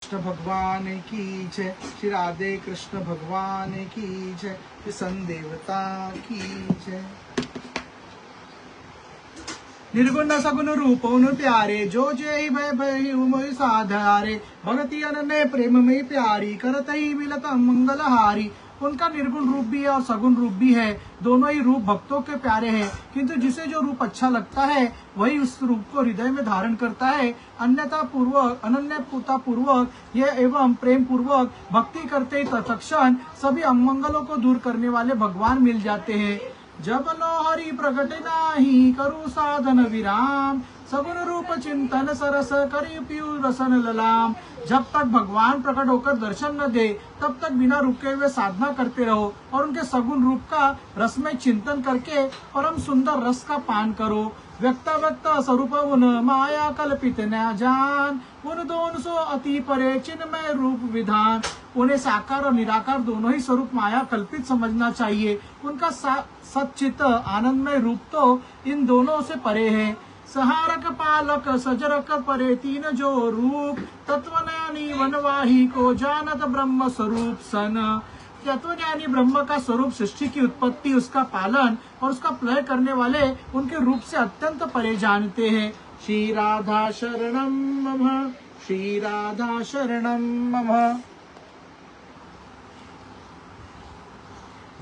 कृष्ण भगवान की जय, श्री राधे कृष्ण भगवान की जय, श्री सन देवता की जय। निर्गुण सगुण रूप उन प्यारे, जो जय भय भय मोहि साधारे, भगति अनन्य प्रेम में प्यारी, करत ही मिलत मंगलहारी। उनका निर्गुण रूप भी है और सगुण रूप भी है, दोनों ही रूप भक्तों के प्यारे हैं। किंतु जिसे जो रूप अच्छा लगता है वही उस रूप को हृदय में धारण करता है। अनन्यता पूर्वक यह एवं प्रेम पूर्वक भक्ति करते ही तत्क्षण सभी अमंगलों को दूर करने वाले भगवान मिल जाते हैं। जब नो हरि प्रगट नाही, करु साधन विराम, सगुण रूप चिंतन सरस, करि पीयू रसन ललाम। जब तक भगवान प्रकट होकर दर्शन न दे तब तक बिना रुके हुए साधना करते रहो और उनके सगुण रूप का रसमय चिंतन करके परम सुंदर रस का पान करो। व्यक्त व्यक्त स्वरूप उन माया कल्पित न जान, उन दोनों सो अति परे चिन्मय रूप विधान। उन्हें साकार और निराकार दोनों ही स्वरूप माया कल्पित समझना चाहिए। उनका सच्चित आनंदमय रूप तो इन दोनों से परे है। सहारक पालक सजरक परे तीन जो रूप, तत्वज्ञानी वनवाही को जानत ब्रह्म स्वरूप सन। तत्वज्ञानी ब्रह्म का स्वरूप सृष्टि की उत्पत्ति, उसका पालन और उसका प्रलय करने वाले उनके रूप से अत्यंत परे जानते हैं। श्री राधा शरणम मम, श्री राधा शरणम मम।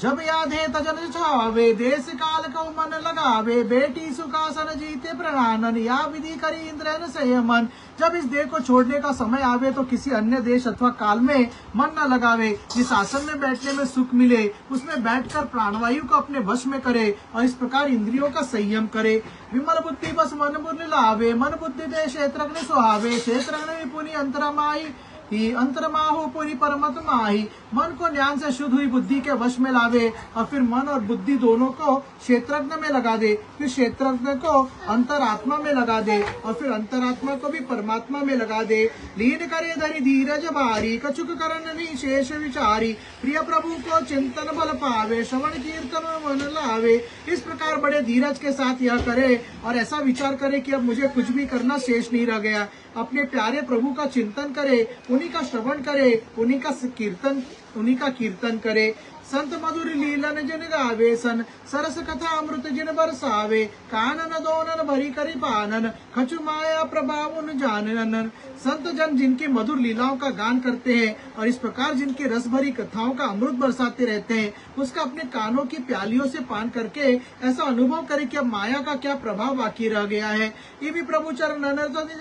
जब यादे तजन छावे, देश काल को मन लगावे, बेटी सुखासन जीते प्रणानन, या विधि करी इंद्रन संयमन। जब इस देह को छोड़ने का समय आवे तो किसी अन्य देश अथवा काल में मन न लगावे। जिस आसन में बैठने में सुख मिले उसमें बैठकर प्राणवायु को अपने वश में करे और इस प्रकार इंद्रियों का संयम करे। विमल बुद्धि बस मन बुद्धि लावे, मन बुद्धि दे क्षेत्रज्ञ सुहावे, क्षेत्रज्ञ विपुनि अंतरमाही अंतरमाहु पुरी परमत माही। मन को ज्ञान से शुद्ध हुई बुद्धि के वश में लावे और फिर मन और बुद्धि दोनों को क्षेत्रज्ञ में लगा दे, फिर क्षेत्रज्ञ को अंतरात्मा में लगा दे और फिर अंतरात्मा को भी परमात्मा में लगा दे। लीन करे धरि धीरज भारी, कछुक करन निशेष विचारी, प्रिय प्रभु को चिंतन बल पावे, श्रवण कीर्तन मन लावे। इस प्रकार बड़े धीरज के साथ यह करे और ऐसा विचार करे कि अब मुझे कुछ भी करना शेष नहीं रह गया। अपने प्यारे प्रभु का चिंतन करे, उन्हीं का श्रवण करे, उन्हीं का कीर्तन करे। संत मधुर लीलन जिन गावे सन, सरस कथा अमृत जिन बरसावे, कानन दोनन भरी करी पानन, खचु माया प्रभाव उन जानन। संत जन जिनकी मधुर लीलाओं का गान करते हैं और इस प्रकार जिनकी रस भरी कथाओं का अमृत बरसाते रहते हैं, उसका अपने कानों की प्यालियों से पान करके ऐसा अनुभव करे कि अब माया का क्या प्रभाव बाकी रह गया है। ये भी प्रभु चरण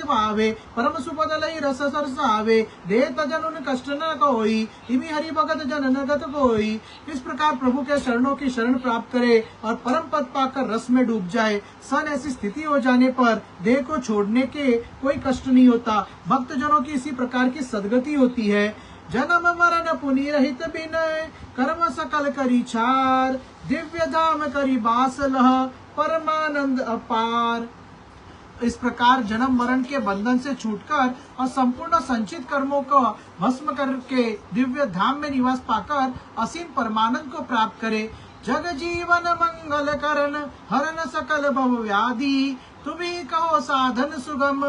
भावे, परम सुपद लई रस सरसावे, दे तजन उन कष्ट न कोई, इमी हरि भगत जन नगत कोई। इस प्रकार प्रभु के चरणों की शरण प्राप्त करे और परम पद पाकर रस में डूब जाए। सन ऐसी स्थिति हो जाने पर देह को छोड़ने के कोई कष्ट नहीं होता। भक्त जनों की इसी प्रकार की सदगति होती है। जन्म मरण पुनि रहित बिनय, कर्म सकल करी छार, दिव्य धाम करी बास लह, परमानंद अपार। इस प्रकार जन्म मरण के बंधन से छूटकर और संपूर्ण संचित कर्मों को भस्म करके दिव्य धाम में निवास पाकर असीम परमानंद को प्राप्त करे। जग जीवन मंगल करन, हरन सकल भव व्याधि, तुम्ही कहो साधन सुगम,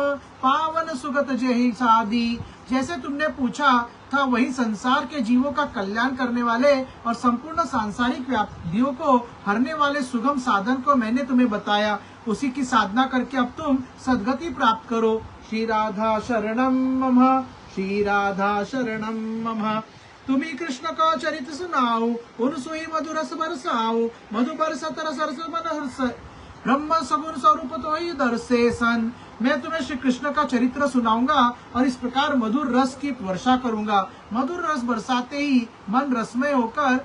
पावन सुगत जेहि साधी। जैसे तुमने पूछा था वही संसार के जीवों का कल्याण करने वाले और संपूर्ण सांसारिक व्याधियों को हरने वाले सुगम साधन को मैंने तुम्हें बताया। उसी की साधना करके अब तुम सद्गति प्राप्त करो। श्री राधा शरणम मम, श्री राधा शरणम मम। तुम्ही कृष्ण का चरित सुनाओ, उन सोई मधुर रस बरसाओ, मधु बरसत रस रस मन हर्ष, ब्रह्म सगुण स्वरूप तो ही दर्शे सन। मैं तुम्हें श्री कृष्ण का चरित्र सुनाऊंगा और इस प्रकार मधुर रस की वर्षा करूंगा। मधुर रस बरसाते ही मन रसमय होकर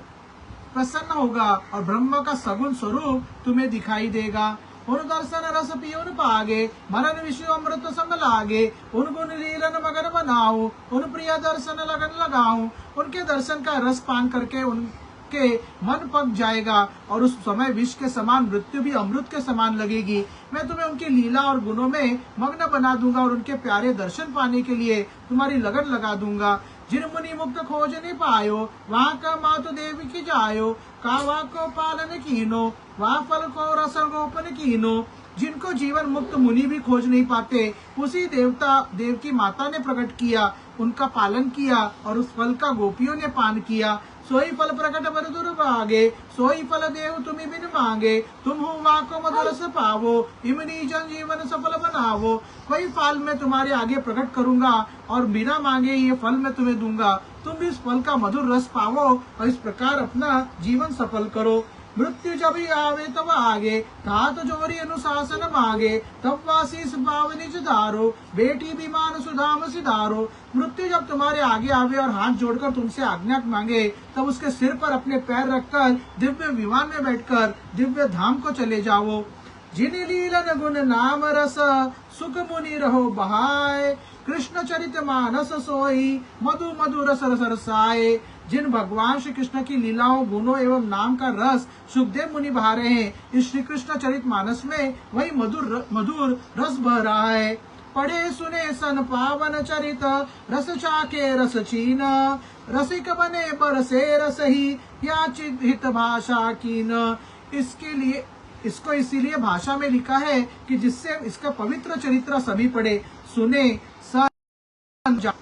प्रसन्न होगा और ब्रह्म का सगुण स्वरूप तुम्हें दिखाई देगा। उन दर्शन रस पियो न पागे, मरण विषय अमृत संग लागे, उन गुण लीलन मगन बनाओ, उन प्रिय दर्शन लगन लगाऊं। उनके दर्शन का रस पान करके उनके मन पक जाएगा और उस समय विष के समान मृत्यु भी अमृत के समान लगेगी। मैं तुम्हें उनकी लीला और गुणों में मग्न बना दूंगा और उनके प्यारे दर्शन पाने के लिए तुम्हारी लगन लगा दूंगा। जिन मुनि मुक्त खोज नहीं पायो, वहाँ का मातु देवी की जायो, कावा को पालन कीनो, वहाँ फल को रस गोपन कीनो। जिनको जीवन मुक्त मुनि भी खोज नहीं पाते, उसी देव की माता ने प्रकट किया। उनका पालन किया और उस फल का गोपियों ने पान किया। सोई फल प्रकट बर दुर्भागे, सोई फल देव तुम्हें बिन मांगे, तुम हो वाको मधुर रस पावो, इमनी जन जीवन सफल बनावो। वही फल मैं तुम्हारे आगे प्रकट करूंगा और बिना मांगे ये फल मैं तुम्हें दूंगा, तुम भी इस फल का मधुर रस पावो और इस प्रकार अपना जीवन सफल करो। मृत्यु जब ही आवे तब आगे, तात जोरी अनुशासन मांगे, तब वासीस पावनि धारो, बेटी विमान सुधाम सिधारो। मृत्यु जब तुम्हारे आगे आवे और हाथ जोड़कर तुमसे आज्ञा मांगे, तब उसके सिर पर अपने पैर रखकर दिव्य विमान में बैठकर दिव्य धाम को चले जाओ। जिन लीलन गुण नाम रस, सुख मुनि रहो बहाय, कृष्ण चरित मानस सोई, मधु मधु रस रस रसाए। जिन भगवान श्री कृष्ण की लीलाओं गुणों एवं नाम का रस सुखदेव मुनि बहा रहे हैं, इस श्री कृष्ण चरित मानस में वही मधुर रस बह रहा है। पढ़े सुने सन पावन चरित, रस चाके रस चीन, रसिक बने बरसे रस ही, याचित हित भाषा कीन। इसके लिए इसको इसीलिए भाषा में लिखा है कि जिससे इसका पवित्र चरित्र सभी पढ़े सुने समझा।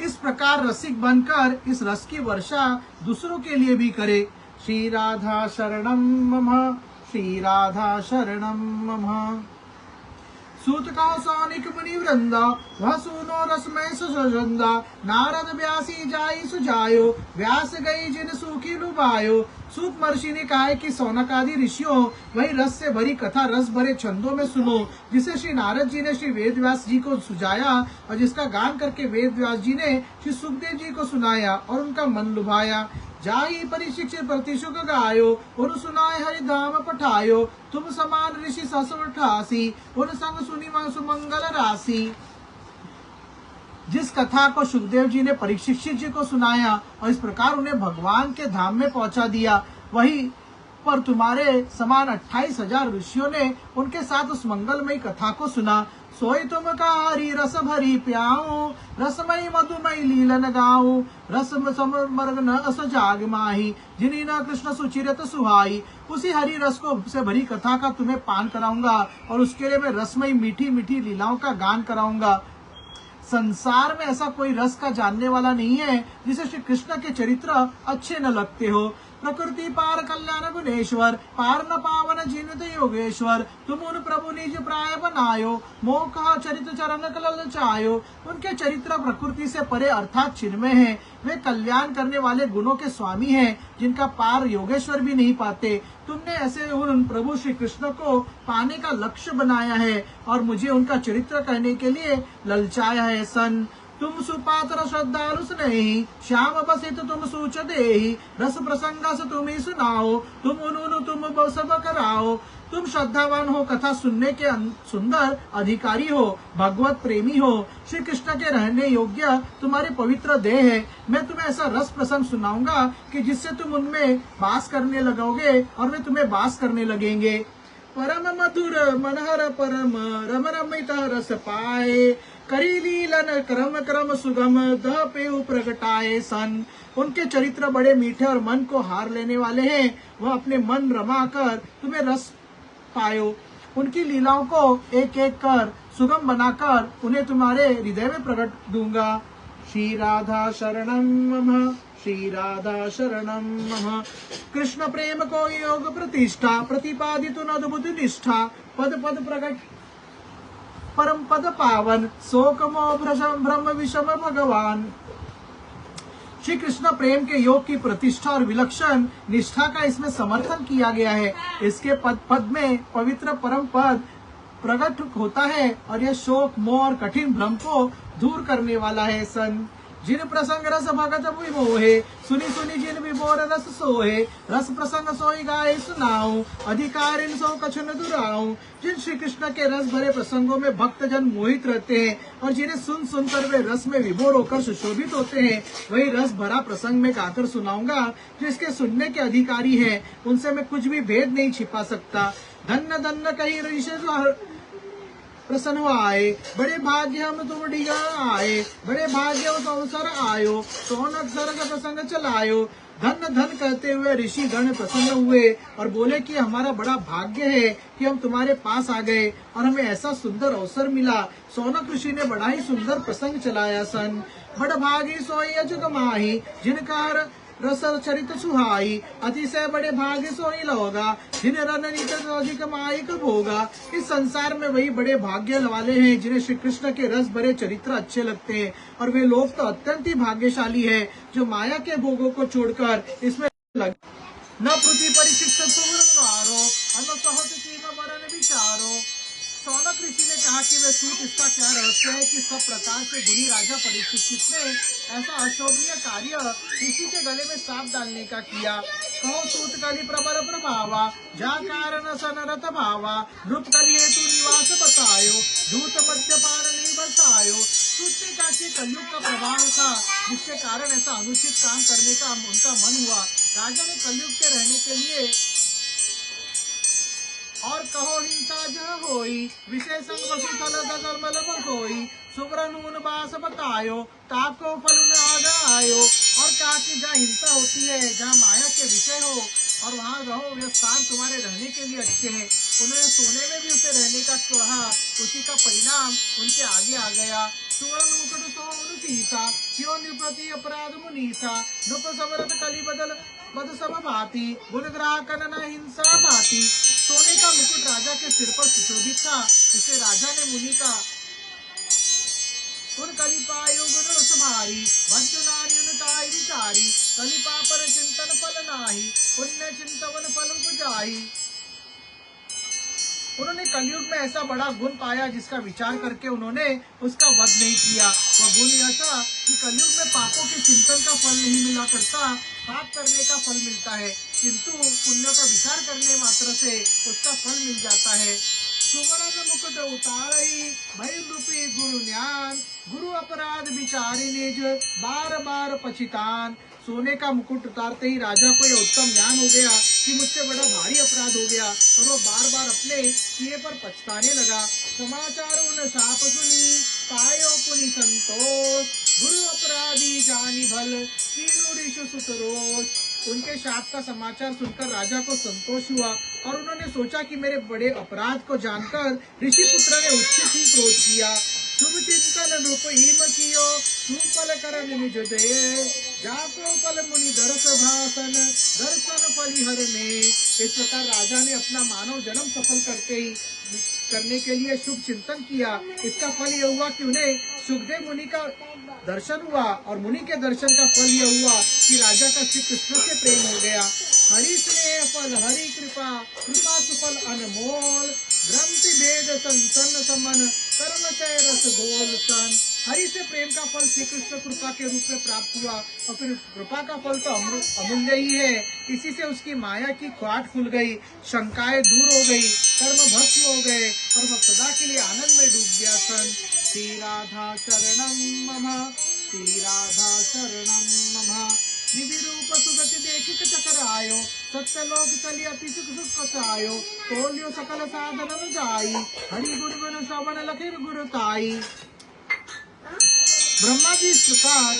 इस प्रकार रसिक बनकर इस रस की वर्षा दूसरों के लिए भी करे। श्री राधा शरणम मम, श्री राधा शरणम मम। सूत का सौनिक मुनि वृंदा, वह सुनो रसमय सुगंधा, नारद व्यासी जाई सुजायो, व्यास गई जिन सूखी लुभायो। सूत महर्षि ने कहा है कि सौनक आदि ऋषियों वही रस से भरी कथा रस भरे छंदों में सुनो, जिसे श्री नारद जी ने श्री वेद व्यास जी को सुझाया और जिसका गान करके वेद व्यास जी ने श्री सुखदेव जी को सुनाया और उनका मन लुभाया। जाई परिशिक्षित प्रतिशुक गायो, उन सुनाए हरिधाम पठायो, तुम समान ऋषि ससुठासी, उन संग सुनी सुमंगल राशि। जिस कथा को सुखदेव जी ने परीक्षित जी को सुनाया और इस प्रकार उन्हें भगवान के धाम में पहुंचा दिया, वही पर तुम्हारे समान 28,000 ऋषियों ने उनके साथ उस मंगलमयी कथा को सुना। सोई तुम का हरि रस भरी प्याऊ, रसमयी मधुमयी लीलन गाऊ, रस समर्ग न अस जाग माही, जिन्हीं न कृष्ण सुचिरत सुहाई। उसी हरि रस को से भरी कथा का तुम्हें पान कराऊंगा और उसके लिए मैं रसमयी मीठी मीठी लीलाओं का गान कराऊंगा। संसार में ऐसा कोई रस का जानने वाला नहीं है जिसे श्री कृष्ण के चरित्र अच्छे न लगते हो। प्रकृति पार कल्याण गुणेश्वर, पार न पावन जिनत योगेश्वर, तुम उन प्रभु निज प्राय बनायो, मोह कहा चरित चरण कलल चायो। उनके चरित्र प्रकृति से परे अर्थात चिन्मय हैं, वे कल्याण करने वाले गुणों के स्वामी हैं, जिनका पार योगेश्वर भी नहीं पाते। तुमने ऐसे उन प्रभु श्री कृष्ण को पाने का लक्ष्य बनाया है और मुझे उनका चरित्र कहने के लिए ललचाया है सन। तुम सुपात्र श्रद्धालु नहीं, श्याम बसित तुम सूच देहि, रस प्रसंग से तुम ही सुनाओ, तुम उनु तुम सब कराओ। तुम श्रद्धावान हो, कथा सुनने के सुंदर अधिकारी हो, भगवत प्रेमी हो, श्री कृष्ण के रहने योग्य तुम्हारे पवित्र देह है। मैं तुम्हें ऐसा रस प्रसंग सुनाऊंगा कि जिससे तुम उनमें वास करने लगोगे और वे तुम्हें वास करने लगेंगे। परम मधुर मनहर परम रम रमिता रस पाए, करी लीलन क्रम क्रम सुगम दह पे प्रगटाए सन। उनके चरित्र बड़े मीठे और मन को हार लेने वाले हैं, वह अपने मन रमा कर तुम्हें रस पायो। उनकी लीलाओं को एक एक कर सुगम बनाकर उन्हें तुम्हारे हृदय में प्रकट दूंगा। श्री राधा शरणम मम, श्री राधा शरणम मम। कृष्ण प्रेम को योग प्रतिष्ठा, प्रतिपादित अद्भुत निष्ठा, पद पद प्रकट परम पद पावन, शोक मोह ब्रह्म विषम भगवान। श्री कृष्ण प्रेम के योग की प्रतिष्ठा और विलक्षण निष्ठा का इसमें समर्थन किया गया है। इसके पद पद में पवित्र परम पद प्रकट होता है और यह शोक मोह और कठिन भ्रम को दूर करने वाला है सन। जिन प्रसंग रस भगत विमोहे, सुनी सुनी जिन विभोर रस सोहे, रस प्रसंग सोई गाए सुनाऊं, अधिकारिन सो कछन दुराऊं। जिन श्री कृष्ण के रस भरे प्रसंगों में भक्त जन मोहित रहते हैं और जिन्हें सुन सुनकर वे रस में विभोर होकर सुशोभित होते हैं, वही रस भरा प्रसंग में गाकर सुनाऊंगा। जिसके सुनने के अधिकारी हैं, उनसे मैं कुछ भी भेद नहीं छिपा सकता। धन्य धन्य कही ऋषि प्रसन्न हो आए। बड़े भाग्य हम तुम डिगा आए, बड़े भाग्य उस अवसर आयो, सोनक सर्ग प्रसंग चलायो। धन धन कहते हुए ऋषि गण प्रसन्न हुए और बोले कि हमारा बड़ा भाग्य है कि हम तुम्हारे पास आ गए और हमें ऐसा सुंदर अवसर मिला। सौनक ऋषि ने बड़ा ही सुंदर प्रसंग चलाया सन। बड़ भागी सोई अजुग माही, जिनका रस चरित सुहाई, अतिशय बड़े भाग्य सोई लोगा, जिन रणनीत अधिक माई भोगा। इस संसार में वही बड़े भाग्य वाले हैं जिन्हें श्री कृष्ण के रस भरे चरित्र अच्छे लगते हैं, और वे लोग तो अत्यंत ही भाग्यशाली है जो माया के भोगों को छोड़कर इसमें लग न पृथ्वी परिशिष्ट विचारो। सौनक ऋषि ने कहा कि वे सूत इसका क्या रहस्य है कि सब प्रकार से गुणी राजा परीक्षित ने ऐसा अशोभनीय कार्य ऋषि के गले में सांप डालने का किया। कहो सूत कली प्रबल प्रभावा, जा कारण सनरत भावा, नृप कली हेतु निवास बतायो, धूत मद्यपान नहीं बसायो। सूत ने कहा कि कलयुग का प्रभाव था जिसके कारण ऐसा अनुचित काम करने का उनका मन हुआ। राजा ने कलयुग के रहने के लिए और कहो हिंसा जह होई, विषय संग वसु फल धर्मल होई, सुब्रनून बास बतायो, ताको फल न आयो। और कहा कि जहाँ हिंसा होती है, जहाँ माया के विषय हो और वहाँ रहो, यह स्थान तुम्हारे रहने के लिए अच्छे हैं। उन्होंने सोने में भी उसे रहने का कहा, उसी का परिणाम उनके आगे आ गया। सुवर्ण मुकुट सोन सीसा, क्यों निपति अपराध मुनीसा, नुप समरथ कली बदल बद सब भाती, गुण ग्राहकन न हिंसा भाती। सोने का मुकुट राजा के सिर पर सुशोभित था, जिसे राजा ने मुनि का उन कलिपायु गुण सुमारी, भक्त नारी उनताई विचारी, कलिपा पर चिंतन फल नाही, पुण्य चिंतवन फल उपजाई। उन्होंने कलयुग में ऐसा बड़ा गुण पाया जिसका विचार करके उन्होंने उसका वध नहीं किया। वह गुण यह था कि कलयुग में पापों के चिंतन का फल नहीं मिला करता, पाप करने का फल मिलता है, किंतु पुण्य का विचार करने मात्र से उसका फल मिल जाता है। सुवर्ण मुकुट उतारही, भय रूपी गुरु ज्ञान, गुरु अपराध विचारी निज, बार बार पछितान। सोने का मुकुट उतारते ही राजा को यह उत्तम ज्ञान हो गया कि मुझसे बड़ा भारी अपराध हो गया, और वो बार बार अपने किए पर पछताने लगा। समाचार उन साप सुनी, पायो पुनि संतोष, गुरु अपराधी जानी भल, कीनु ऋषि सुत रोष। उनके शाप का समाचार सुनकर राजा को संतोष हुआ और उन्होंने सोचा कि मेरे बड़े अपराध को जानकर ऋषि पुत्र ने उचित ही क्रोध किया। शुभ चिंतन रूप हिम कियो, सुफल करन निज दे, जाको फल मुनि दरस भाषण, दर्शन फलिहर ने। इस प्रकार राजा ने अपना मानव जन्म सफल करने के लिए शुभ चिंतन किया। इसका फल यह हुआ कि उन्हें सुखदेव मुनि का दर्शन हुआ, और मुनि के दर्शन का फल यह हुआ कि राजा का श्री कृष्ण से प्रेम हो गया। हरि स्नेह फल हरि कृपा, कृपा सुफल अनमोल, ग्रंथि भेद संसन समन, कर्म से रस गोल सन। हरि से प्रेम का फल श्री कृष्ण कृपा के रूप में प्राप्त हुआ, और फिर कृपा का फल तो अमूल्य ही है। इसी से उसकी माया की ख्वाट खुल गई, शंकाएं दूर हो गई, कर्म भस्म हो गए, और वह सदा के लिए आनंद में डूब गया सन। श्री राधा शरणम मम, श्री राधा शरणम मम, निधि रूप सुगति देखित चकरायो, सत्य लोक चली अति सुख सुख कचायो, तोलियो सकल साधन जाई, हरि गुण गुण श्रवण लखिर गुरुताई। ब्रह्मा जी इस प्रकार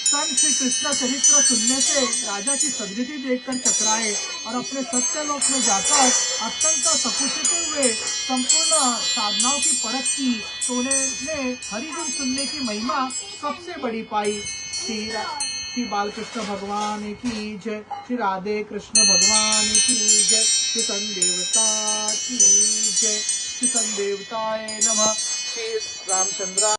संत श्री कृष्ण चरित्र सुनने से राजा की सदगति देखकर चकराए और अपने सत्य लोक में जाकर अत्यंत सकुचित हुए संपूर्ण साधनाओं की परख की, तो उन्होंने हरिगुण सुनने की महिमा सबसे बड़ी पाई। श्री बालकृष्ण भगवान की जय, श्री राधे कृष्ण भगवान की जय, श्री संदेवता की जय, श्री संदेवताय नमः, श्री रामचंद्र।